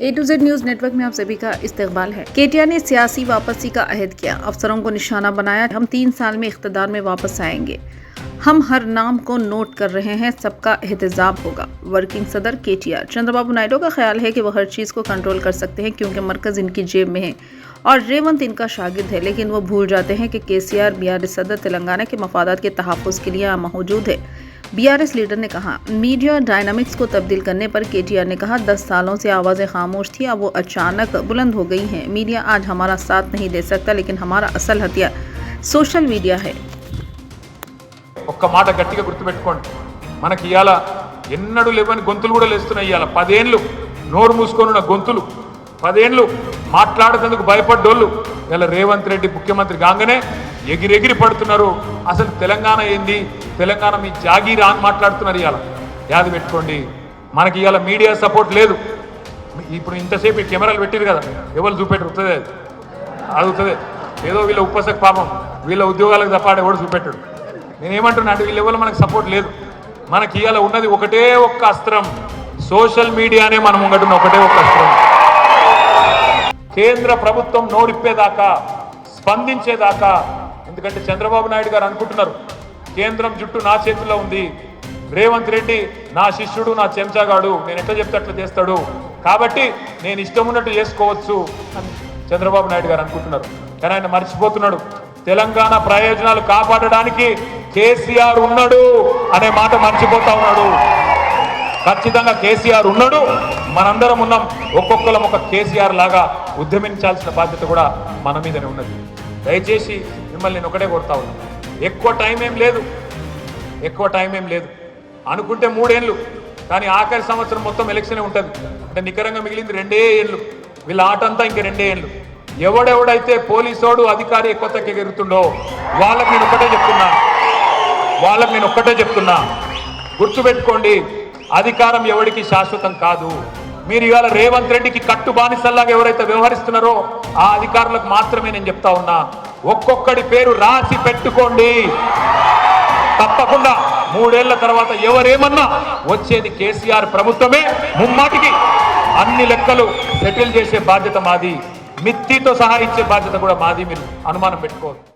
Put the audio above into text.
A to Z news network में आप सभी का इस्तकबाल है। केटीआर ने सियासी वापसी का अहद किया, अफसरों को निशाना बनाया। हम 3 साल में इख्तिदार में वापस आएंगे। हम हर नाम को नोट कर रहे हैं, सबका एहतजाब होगा। वर्किंग सदर केटीआर चंद्रबाबू नायडू का ख्याल है कि वह हर चीज को कंट्रोल कर सकते हैं क्योंकि मरकज इनकी जेब में है और रेवंत इनका शागिर्द है, लेकिन वो भूल जाते हैं कि केसीआर बीआरएस सदर तेलंगाना के मफादात के तहफ़्फ़ुज़ के लिए मौजूद है। बीआरएस लीडर ने कहा, मीडिया डायनामिक्स को तब्दील करने पर केटीआर ने कहा, 10 सालों से आवाज़ें खामोश थी, अब वो अचानक बुलंद हो गई हैं। मीडिया आज हमारा साथ नहीं दे सकता, लेकिन हमारा असल हथियार सोशल मीडिया है। ఒక్క మాట గట్టిగా గుర్తుపెట్టుకోండి, మనకి ఇవాళ ఎన్నడూ లేవని గొంతులు కూడా లేస్తున్నాయి. ఇవాళ 10 ఏళ్ళు నోరు మూసుకొనున్న గొంతులు, 10 ఏళ్ళు మాట్లాడేందుకు భయపడ్డోళ్ళు ఇలా రేవంత్ రెడ్డి ముఖ్యమంత్రి కాగానే ఎగిరెగిరి పడుతున్నారు. అసలు తెలంగాణ ఏంది, తెలంగాణ మీ జాగీరా అని మాట్లాడుతున్నారు. ఇవాళ యాది పెట్టుకోండి, మనకి ఇవాళ మీడియా సపోర్ట్ లేదు. ఇప్పుడు ఇంతసేపు ఈ కెమెరాలు పెట్టిరు కదా, ఎవరు చూపెట్టరు, వస్తుంది అది అడుగుతుంది. ఏదో వీళ్ళ ఉప్పసకు పాపం వీళ్ళ ఉద్యోగాలకు తప్ప ఎవడు చూపెట్టాడు. నేనేమంటున్నా అంటే వీళ్ళెవరు మనకు సపోర్ట్ లేదు. మనకి ఇవాళ ఉన్నది ఒకటే ఒక్క అస్త్రం, సోషల్ మీడియానే మనం ముంగటున్న ఒకటే ఒక్క అస్త్రం. కేంద్ర ప్రభుత్వం నోరిప్పేదాకా, స్పందించేదాకా. ఎందుకంటే చంద్రబాబు నాయుడు గారు అనుకుంటున్నారు కేంద్రం జుట్టు నా చేతుల్లో ఉంది, రేవంత్ రెడ్డి నా శిష్యుడు, నా చెంచాగాడు, నేను ఎట్లా చెప్తే అట్లా చేస్తాడు, కాబట్టి నేను ఇష్టం ఉన్నట్టు చేసుకోవచ్చు అని చంద్రబాబు నాయుడు గారు అనుకుంటున్నారు. కానీ ఆయన మర్చిపోతున్నాడు, తెలంగాణ ప్రయోజనాలు కాపాడడానికి కేసీఆర్ ఉన్నాడు అనే మాట మర్చిపోతా ఉన్నాడు. ఖచ్చితంగా కేసీఆర్ ఉన్నాడు, మనందరం ఉన్నాం. ఒక్కొక్కరం ఒక కేసీఆర్ లాగా ఉద్యమించాల్సిన బాధ్యత కూడా మన మీదనే ఉన్నది. దయచేసి మిమ్మల్ని నేను ఒకటే కోరుతా ఉన్నాను, ఎక్కువ టైం ఏం లేదు. అనుకుంటే 3 ఏళ్ళు, కానీ ఆఖరి సంవత్సరం మొత్తం ఎలక్షనే ఉంటుంది. అంటే నికరంగా మిగిలింది 2 ఏళ్ళు. వీళ్ళ ఆట అంతా ఇంక 2 ఏళ్ళు. ఎవడెవడైతే పోలీసోడు అధికారి ఎక్కువ తక్కువ ఎగురుతుండో వాళ్ళకి నేను ఒక్కటే చెప్తున్నా, గుర్తుపెట్టుకోండి, అధికారం ఎవరికి శాశ్వతం కాదు. మీరు ఇవాళ రేవంత్ రెడ్డికి కట్టు బానిసల్లాగా ఎవరైతే వ్యవహరిస్తున్నారో ఆ అధికారులకు మాత్రమే నేను చెప్తా ఉన్నా, ఒక్కొక్కడి పేరు రాసి పెట్టుకోండి. తప్పకుండా 3 ఏళ్ల తర్వాత ఎవరేమన్నా వచ్చేది కేసీఆర్ ప్రభుత్వమే. ముమ్మాటికి అన్ని లెక్కలు సెటిల్ చేసే బాధ్యత మాది, మిత్తితో సహా ఇచ్చే బాధ్యత కూడా మాది. మీరు అనుమానం పెట్టుకోవద్దు.